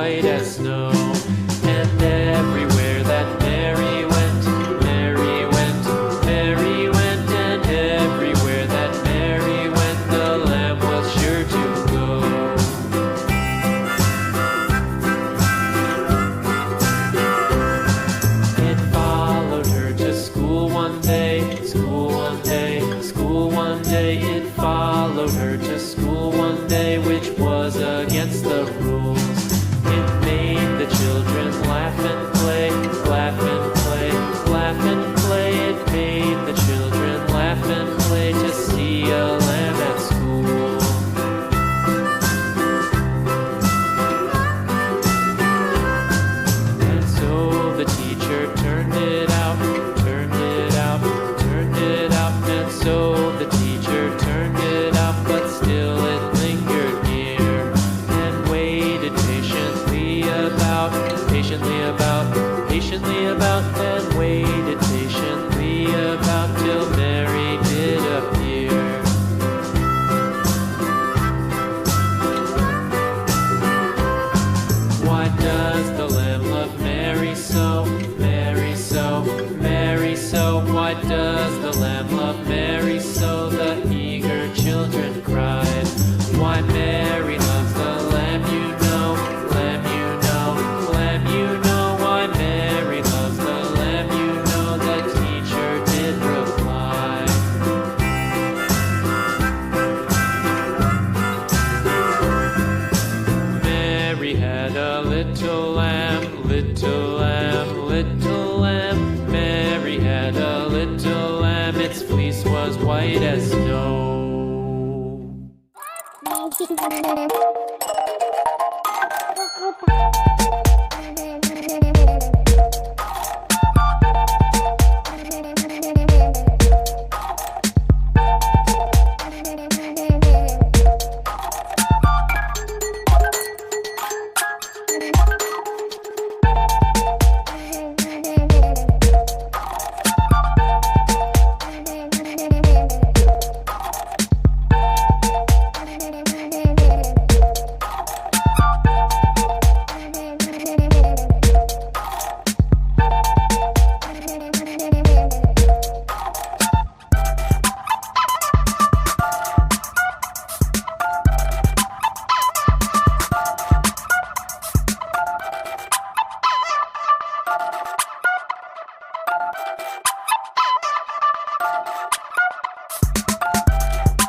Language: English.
white as snow. And everywhere that Mary went, Mary went, Mary went, and everywhere that Mary went, the lamb was sure to go. It followed her to school one day, school one day, school one day. It followed her to school one day, which was against the rules. It made the children laugh and play, laugh and play, laugh and play. It made the children laugh and play to see a lamb at school. And so the teacher turned it out, turned it out, turned it out. And so the teacher turned it out, but still it lingered near and waited patiently about, and waited patiently about till Mary did appear. Why does the lamb love Mary so, Mary so, Mary so? Why does the lamb love Mary so? The eager children cried. Why Mary loves the lamb, you know, lamb, you know, lamb, you know. Why Mary loves the lamb, you know, the teacher did reply. Mary had a little lamb, little lamb, little lamb. Mary had a little lamb, its fleece was white as snow.